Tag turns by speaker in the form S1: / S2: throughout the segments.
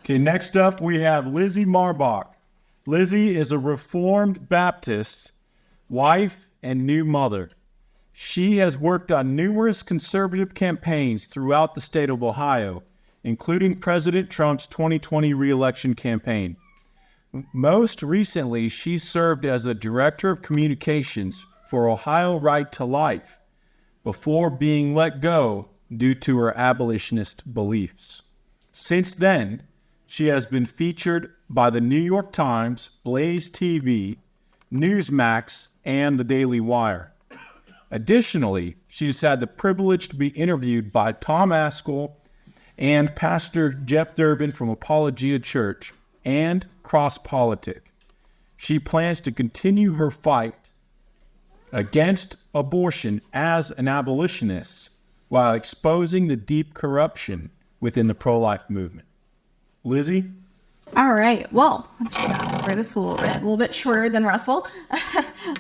S1: Okay, next up we have Lizzie Marbach. Lizzie is a Reformed Baptist, wife, and new mother. She has worked on numerous conservative campaigns throughout the state of Ohio, including President Trump's 2020 re-election campaign. Most recently, she served as the Director of Communications for Ohio Right to Life before being let go due to her abolitionist beliefs. Since then, she has been featured by the New York Times, Blaze TV, Newsmax, and the Daily Wire. Additionally, she's had the privilege to be interviewed by Tom Askell and Pastor Jeff Durbin from Apologia Church and Cross Politic. She plans to continue her fight against abortion as an abolitionist while exposing the deep corruption within the pro-life movement. Lizzie?
S2: All right. Well, I'm just going to cover this a little bit shorter than Russell.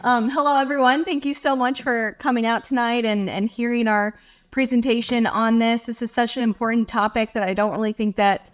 S2: Hello, everyone. Thank you so much for coming out tonight and hearing our presentation on this. This is such an important topic that I don't really think that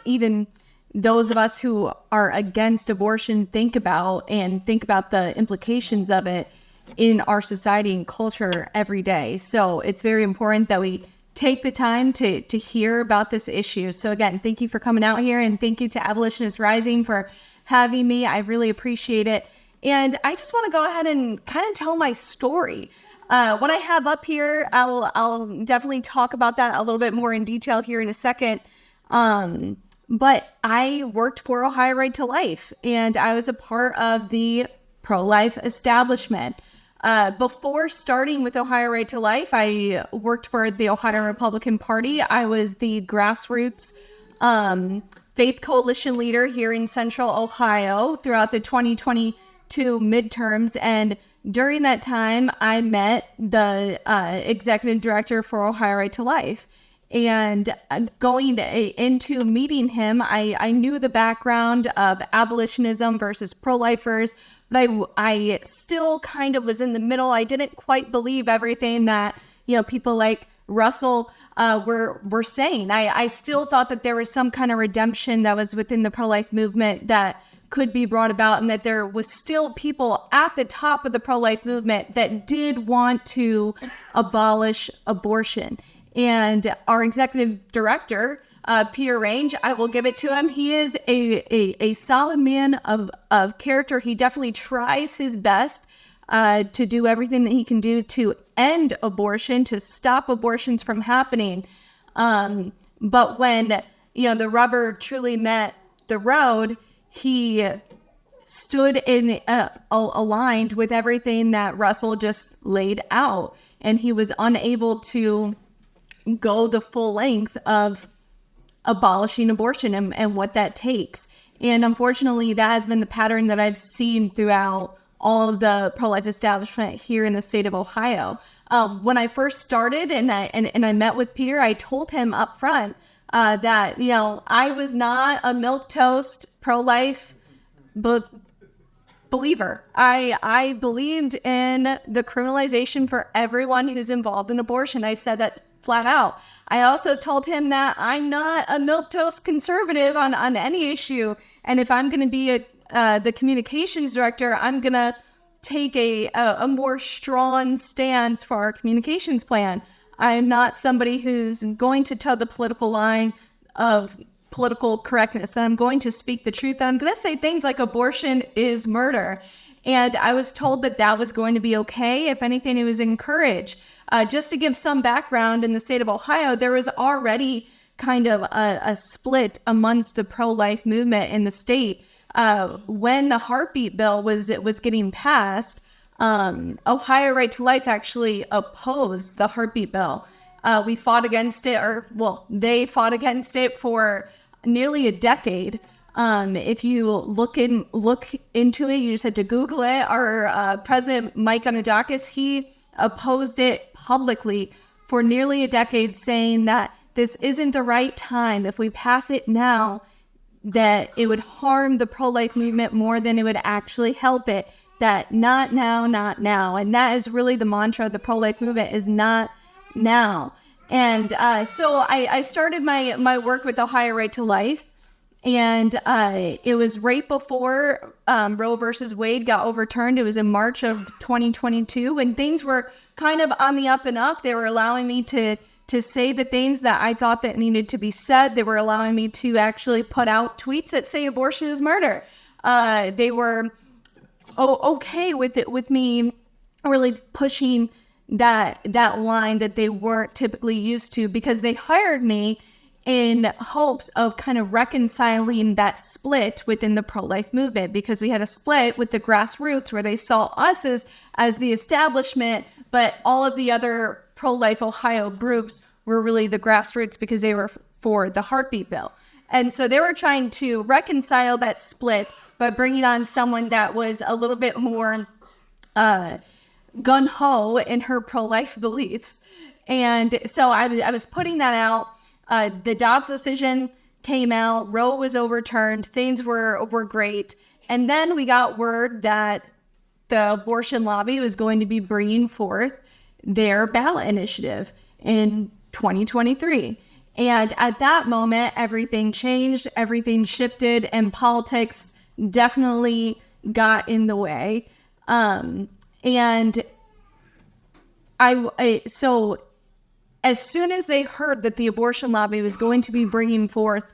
S2: even those of us who are against abortion think about the implications of it in our society and culture every day. So it's very important that we take the time to hear about this issue. So again, thank you for coming out here, and thank you to Abolitionist Rising for having me. I really appreciate it. And I just want to go ahead and kind of tell my story. What I have up here, I'll definitely talk about that a little bit more in detail here in a second. But I worked for Ohio Right to Life, and I was a part of the pro-life establishment. Before starting with Ohio Right to Life, I worked for the Ohio Republican Party. I was the grassroots faith coalition leader here in Central Ohio throughout the 2022 midterms. And during that time, I met the executive director for Ohio Right to Life. And going into meeting him, I knew the background of abolitionism versus pro-lifers, but I still kind of was in the middle. I didn't quite believe everything that, people like Russell were saying. I still thought that there was some kind of redemption that was within the pro-life movement that could be brought about, and that there was still people at the top of the pro-life movement that did want to abolish abortion. And our executive director, Peter Range, I will give it to him. He is a solid man of character. He definitely tries his best to do everything that he can do to end abortion, to stop abortions from happening. But when, the rubber truly met the road, he stood in aligned with everything that Russell just laid out. And he was unable to go the full length of abolishing abortion and what that takes. And unfortunately, that has been the pattern that I've seen throughout all of the pro-life establishment here in the state of Ohio. When I first started and I met with Peter, I told him up front that, I was not a milquetoast pro-life believer. I believed in the criminalization for everyone who's involved in abortion. I said that flat out. I also told him that I'm not a milquetoast conservative on any issue. And if I'm going to be the communications director, I'm going to take a more strong stance for our communications plan. I'm not somebody who's going to toe the political line of political correctness. That I'm going to speak the truth. That I'm going to say things like abortion is murder. And I was told that that was going to be okay. If anything, it was encouraged. Just to give some background, in the state of Ohio, there was already kind of a split amongst the pro-life movement in the state. When the heartbeat bill was getting passed, Ohio Right to Life actually opposed the heartbeat bill. We fought against it, they fought against it for nearly a decade. If you look into it, you just had to Google it. Our President Mike Anadakis, he opposed it publicly for nearly a decade, saying that this isn't the right time. If we pass it now, that it would harm the pro-life movement more than it would actually help it. That not now, not now. And that is really the mantra of the pro-life movement, is not now. And so I started my work with Ohio Right to Life. And it was right before Roe versus Wade got overturned. It was in March of 2022 when things were kind of on the up and up. They were allowing me to say the things that I thought that needed to be said. They were allowing me to actually put out tweets that say abortion is murder. They were okay with it, with me really pushing that line that they weren't typically used to, because they hired me in hopes of kind of reconciling that split within the pro-life movement, because we had a split with the grassroots where they saw us as the establishment, but all of the other pro-life Ohio groups were really the grassroots because they were for the heartbeat bill. And so they were trying to reconcile that split by bringing on someone that was a little bit more gung-ho in her pro-life beliefs. And so I was putting that out. The Dobbs decision came out, Roe was overturned, things were great. And then we got word that the abortion lobby was going to be bringing forth their ballot initiative in 2023. And at that moment, everything changed, everything shifted, and politics definitely got in the way. And so as soon as they heard that the abortion lobby was going to be bringing forth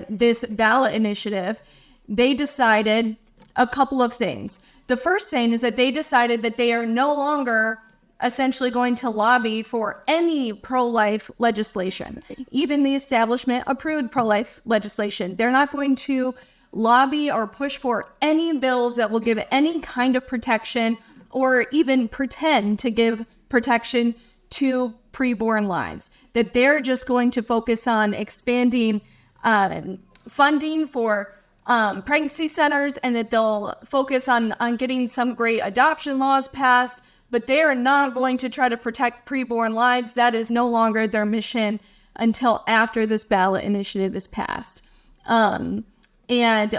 S2: this ballot initiative, they decided a couple of things. The first thing is that they decided that they are no longer essentially going to lobby for any pro-life legislation. Even the establishment approved pro-life legislation. They're not going to lobby or push for any bills that will give any kind of protection or even pretend to give protection to preborn lives. That they're just going to focus on expanding funding for pregnancy centers, and that they'll focus on getting some great adoption laws passed, but they are not going to try to protect preborn lives. That is no longer their mission until after this ballot initiative is passed. And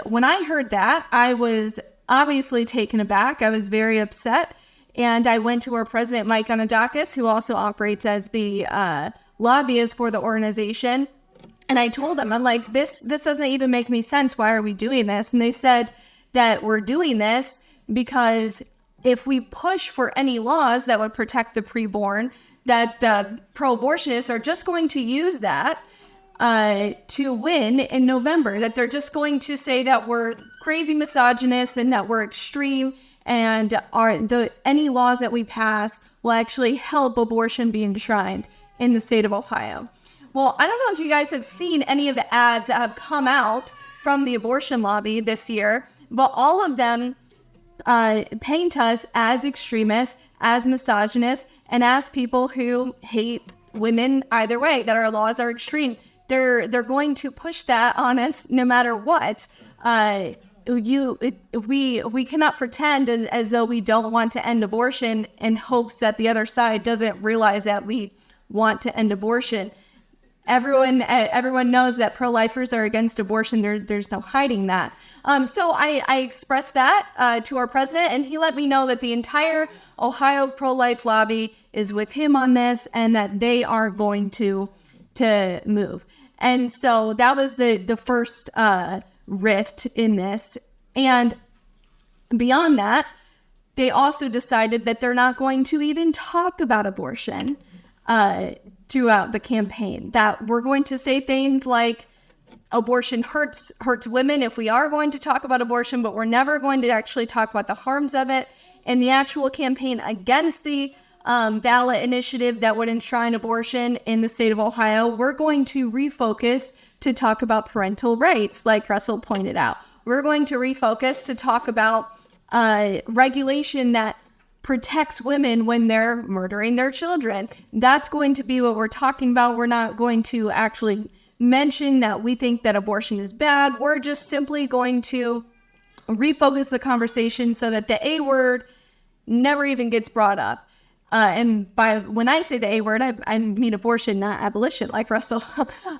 S2: when I heard that, I was obviously taken aback. I was very upset. And I went to our president, Mike Anadakis, who also operates as the lobbyist for the organization. And I told them, I'm like, this doesn't even make any sense. Why are we doing this? And they said that we're doing this because if we push for any laws that would protect the preborn, that the pro-abortionists are just going to use that to win in November. That they're just going to say that we're crazy misogynists and that we're extreme, and any laws that we pass will actually help abortion be enshrined in the state of Ohio. Well, I don't know if you guys have seen any of the ads that have come out from the abortion lobby this year, but all of them paint us as extremists, as misogynists, and as people who hate women either way, that our laws are extreme. They're going to push that on us no matter what. We cannot pretend as though we don't want to end abortion in hopes that the other side doesn't realize that we want to end abortion. Everyone knows that pro-lifers are against abortion. There's no hiding that. So I expressed that to our president, and he let me know that the entire Ohio pro-life lobby is with him on this, and that they are going to move. And so that was the first rift in this. And beyond that, they also decided that they're not going to even talk about abortion throughout the campaign. That we're going to say things like abortion hurts women if we are going to talk about abortion, but we're never going to actually talk about the harms of it. In the actual campaign against the ballot initiative that would enshrine abortion in the state of Ohio, we're going to refocus to talk about parental rights, like Russell pointed out. We're going to refocus to talk about regulation that protects women when they're murdering their children. That's going to be what we're talking about. We're not going to actually mention that we think that abortion is bad. We're just simply going to refocus the conversation so that the A word never even gets brought up. And when I say the A word, I mean abortion, not abolition, like Russell.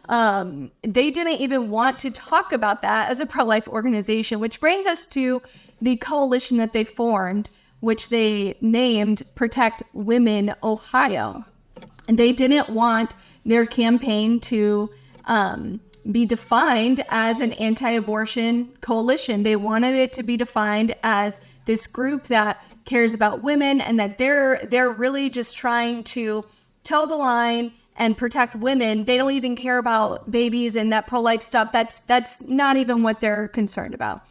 S2: They didn't even want to talk about that as a pro-life organization, which brings us to the coalition that they formed, which they named Protect Women Ohio. they didn't want their campaign to be defined as an anti-abortion coalition. They wanted it to be defined as this group that cares about women, and that they're really just trying to toe the line and protect women. They don't even care about babies and that pro-life stuff. That's not even what they're concerned about.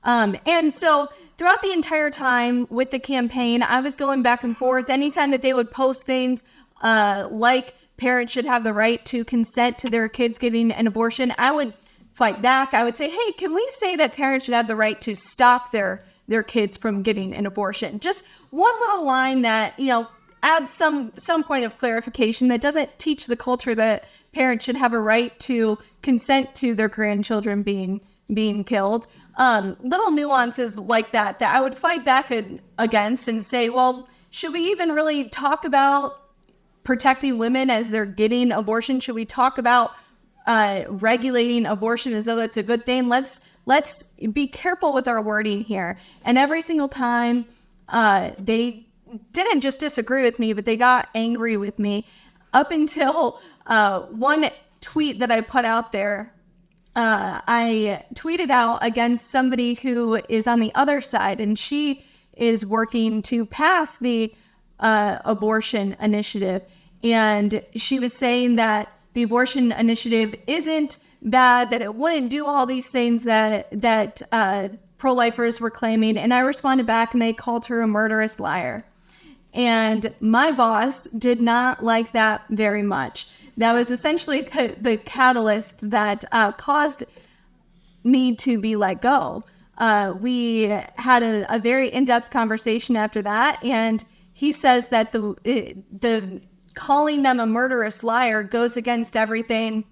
S2: And so throughout the entire time with the campaign, I was going back and forth. Anytime that they would post things like parents should have the right to consent to their kids getting an abortion, I would fight back. I would say, hey, can we say that parents should have the right to stop their kids from getting an abortion? Just one little line that, adds some point of clarification that doesn't teach the culture that parents should have a right to consent to their grandchildren being killed. Little nuances like that I would fight back against and say, well, should we even really talk about protecting women as they're getting abortion? Should we talk about regulating abortion as though that's a good thing? Let's be careful with our wording here. And every single time they didn't just disagree with me, but they got angry with me, up until one tweet that I put out there. I tweeted out against somebody who is on the other side, and she is working to pass the abortion initiative. And she was saying that the abortion initiative isn't bad, that it wouldn't do all these things that pro-lifers were claiming. And I responded back, and they called her a murderous liar. And my boss did not like that very much. That was essentially the catalyst that caused me to be let go. We had a very in-depth conversation after that, and he says that the calling them a murderous liar goes against everything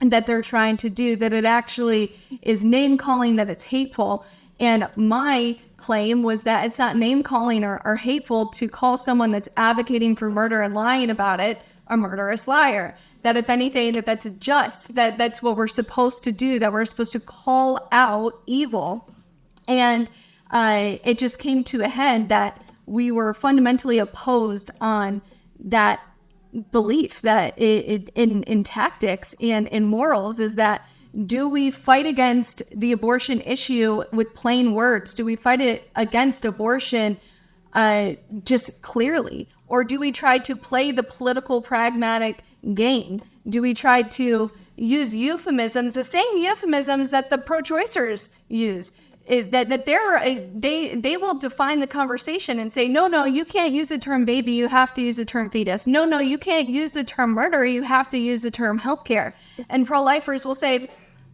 S2: that they're trying to do, that it actually is name calling, that it's hateful. And my claim was that it's not name calling or hateful to call someone that's advocating for murder and lying about it a murderous liar. That if anything, that's just, that's what we're supposed to do, that we're supposed to call out evil. And it just came to a head that we were fundamentally opposed on that belief, that in tactics and in morals, is that, do we fight against the abortion issue with plain words? Do we fight it against abortion just clearly? Or do we try to play the political pragmatic game? Do we try to use euphemisms, the same euphemisms that the pro-choicers use? That they will define the conversation and say, no, you can't use the term baby, you have to use the term fetus. No, you can't use the term murder, you have to use the term healthcare. And pro-lifers will say,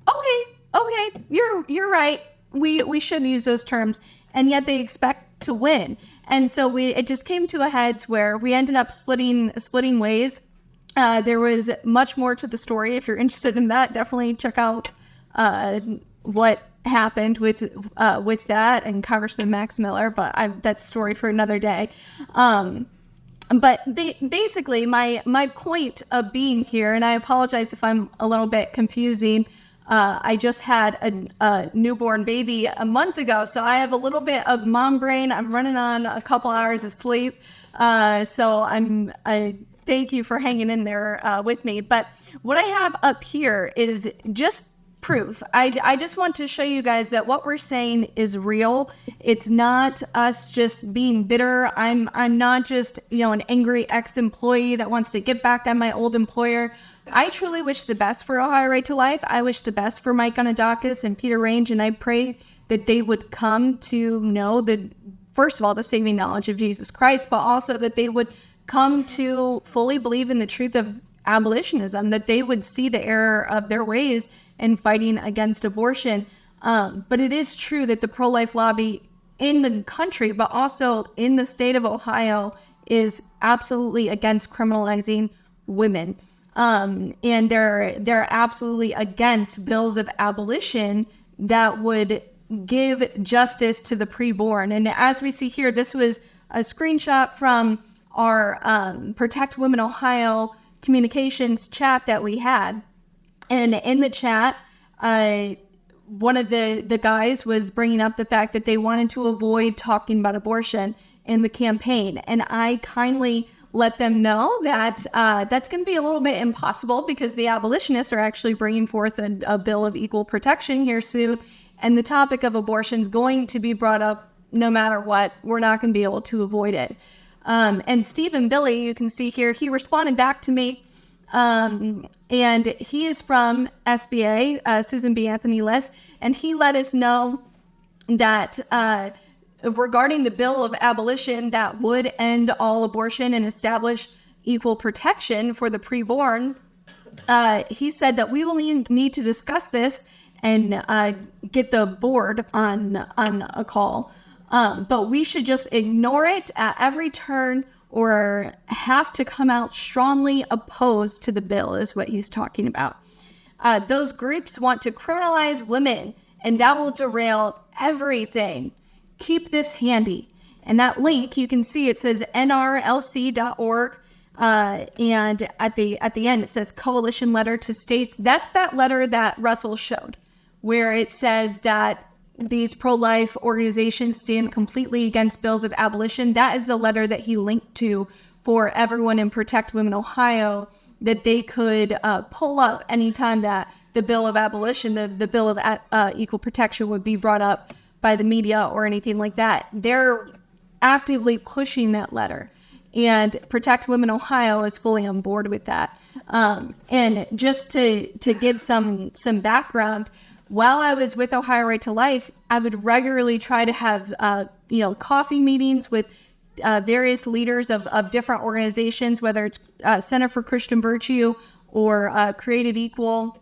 S2: okay, you're right, we shouldn't use those terms, and yet they expect to win. And so it just came to a head where we ended up splitting ways. There was much more to the story. If you're interested in that, definitely check out what happened with that and Congressman Max Miller, but that's a story for another day. But basically, my point of being here, and I apologize if I'm a little bit confusing, I just had a newborn baby a month ago, so I have a little bit of mom brain. I'm running on a couple hours of sleep, so I thank you for hanging in there with me. But what I have up here is just proof. I just want to show you guys that what we're saying is real. It's not us just being bitter. I'm not just, an angry ex-employee that wants to get back at my old employer. I truly wish the best for Ohio Right to Life. I wish the best for Mike Gonadakis and Peter Range, and I pray that they would come to know first of all, the saving knowledge of Jesus Christ, but also that they would come to fully believe in the truth of abolitionism, that they would see the error of their ways in fighting against abortion. But it is true that the pro-life lobby in the country, but also in the state of Ohio, is absolutely against criminalizing women. And they're absolutely against bills of abolition that would give justice to the preborn. And as we see here, this was a screenshot from our Protect Women Ohio communications chat that we had. And in the chat, one of the guys was bringing up the fact that they wanted to avoid talking about abortion in the campaign. And I kindly let them know that that's going to be a little bit impossible because the abolitionists are actually bringing forth a bill of equal protection here soon. And the topic of abortion is going to be brought up no matter what. We're not going to be able to avoid it. And Stephen Billy, you can see here, he responded back to me. And he is from SBA, Susan B. Anthony List. And he let us know that regarding the bill of abolition that would end all abortion and establish equal protection for the preborn, he said that we will need to discuss this and get the board on a call. But we should just ignore it at every turn or have to come out strongly opposed to the bill is what he's talking about. Those groups want to criminalize women, and that will derail everything. Keep this handy. And that link, you can see it says nrlc.org. And at the end, it says coalition letter to states. That's that letter that Russell showed, where it says that these pro-life organizations stand completely against bills of abolition. That is the letter that he linked to for everyone in Protect Women Ohio, that they could pull up anytime that the bill of abolition, the bill of equal protection would be brought up by the media or anything like that. They're actively pushing that letter. And Protect Women Ohio is fully on board with that. And just to give some background, while I was with Ohio Right to Life, I would regularly try to have coffee meetings with various leaders of different organizations, whether it's Center for Christian Virtue or Created Equal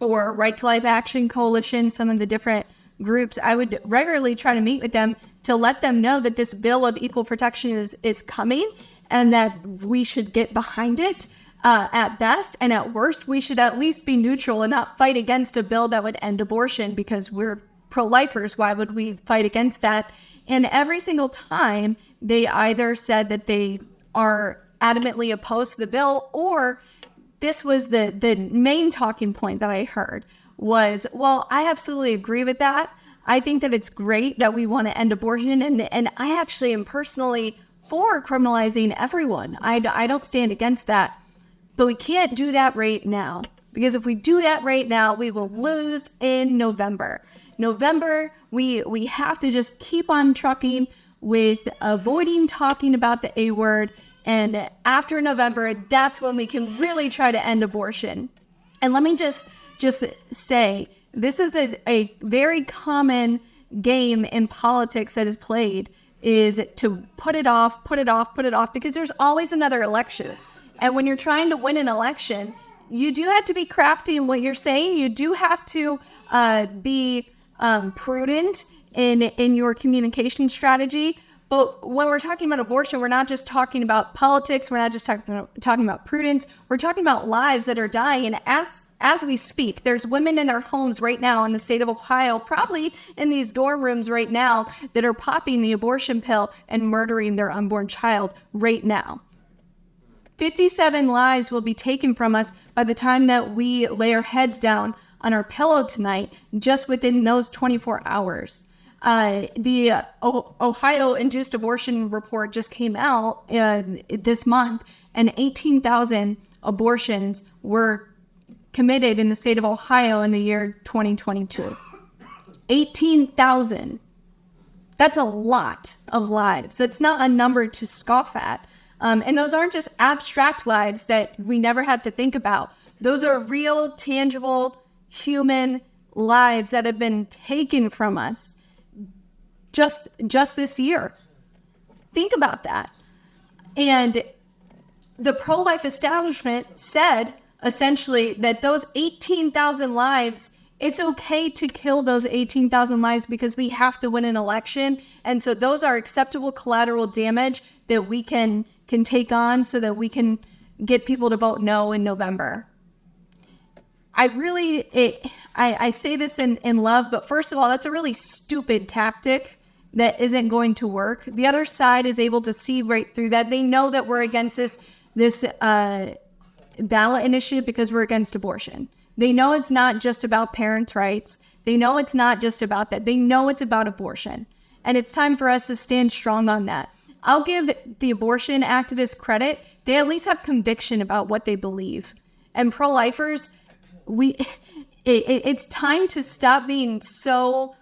S2: or Right to Life Action Coalition, some of the different groups. I would regularly try to meet with them to let them know that this bill of equal protection is coming and that we should get behind it. At best, and at worst, we should at least be neutral and not fight against a bill that would end abortion because we're pro-lifers. Why would we fight against that? And every single time, they either said that they are adamantly opposed to the bill, or this was the main talking point that I heard was, well, I absolutely agree with that. I think that it's great that we want to end abortion, and I actually am personally for criminalizing everyone. I don't stand against that. But we can't do that right now, because if we do that right now, we will lose in November. We have to just keep on trucking with avoiding talking about the A word. And after November, that's when we can really try to end abortion. And let me just say, this is a very common game in politics that is played, is to put it off, because there's always another election. And when you're trying to win an election, you do have to be crafty in what you're saying. You do have to be prudent in your communication strategy. But when we're talking about abortion, we're not just talking about politics. We're not just talking about prudence. We're talking about lives that are dying. And as we speak, there's women in their homes right now in the state of Ohio, probably in these dorm rooms right now, that are popping the abortion pill and murdering their unborn child right now. 57 lives will be taken from us by the time that we lay our heads down on our pillow tonight, just within those 24 hours. The Ohio Induced Abortion Report just came out this month, and 18,000 abortions were committed in the state of Ohio in the year 2022. 18,000. That's a lot of lives. That's not a number to scoff at. And those aren't just abstract lives that we never have to think about. Those are real, tangible, human lives that have been taken from us just this year. Think about that. And the pro-life establishment said, essentially, that those 18,000 lives, it's okay to kill those 18,000 lives because we have to win an election. And so those are acceptable collateral damage that we can take on so that we can get people to vote no in November. I say this in love, but first of all, that's a really stupid tactic that isn't going to work. The other side is able to see right through that. They know that we're against this ballot initiative because we're against abortion. They know it's not just about parents' rights. They know it's not just about that. They know it's about abortion. And it's time for us to stand strong on that. I'll give the abortion activists credit. they at least have conviction about what they believe. And pro-lifers, it's time to stop being so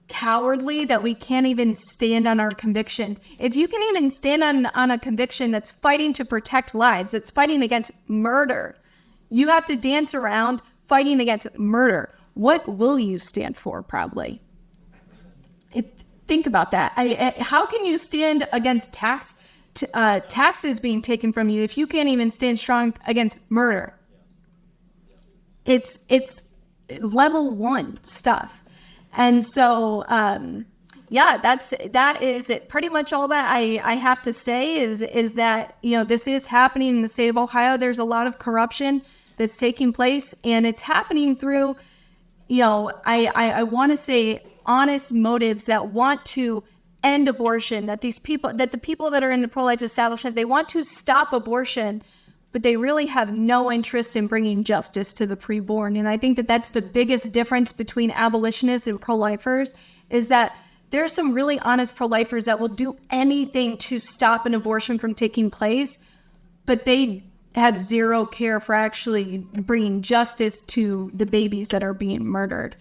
S2: cowardly that we can't even stand on our convictions. If you can even stand on a conviction that's fighting to protect lives, it's fighting against murder, you have to dance around fighting against murder. What will you stand for, probably? Think about that. How can you stand against taxes being taken from you if you can't even stand strong against murder? It's level 1 stuff. And so, that is it. Pretty much all that I have to say is that, this is happening in the state of Ohio. There's a lot of corruption that's taking place, and it's happening through, I want to say honest motives that want to end abortion, that the people that are in the pro-life establishment, they want to stop abortion, but they really have no interest in bringing justice to the preborn. And I think that that's the biggest difference between abolitionists and pro-lifers, is that there are some really honest pro-lifers that will do anything to stop an abortion from taking place, but they have zero care for actually bringing justice to the babies that are being murdered.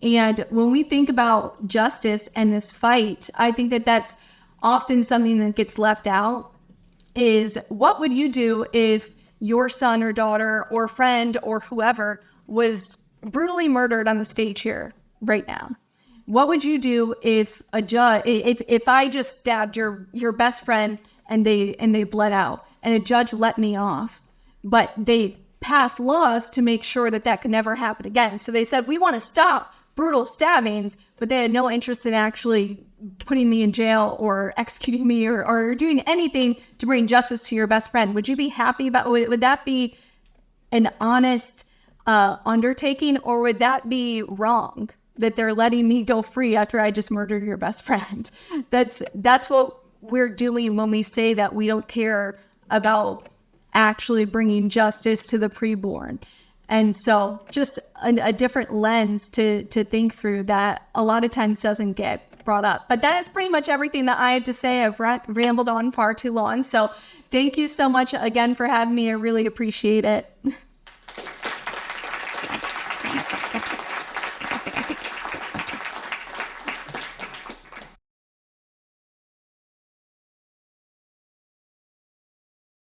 S2: And when we think about justice and this fight, I think that that's often something that gets left out, is what would you do if your son or daughter or friend or whoever was brutally murdered on the stage here right now? What would you do if a judge, if I just stabbed your best friend and they bled out and a judge let me off, but they passed laws to make sure that could never happen again? So they said, we want to stop brutal stabbings, but they had no interest in actually putting me in jail or executing me or doing anything to bring justice to your best friend. Would you be happy about, would that be an honest undertaking, or would that be wrong that they're letting me go free after I just murdered your best friend? That's what we're doing when we say that we don't care about actually bringing justice to the preborn. And so just a different lens to think through that a lot of times doesn't get brought up. But that is pretty much everything that I have to say. I've rambled on far too long. So thank you so much again for having me. I really appreciate it.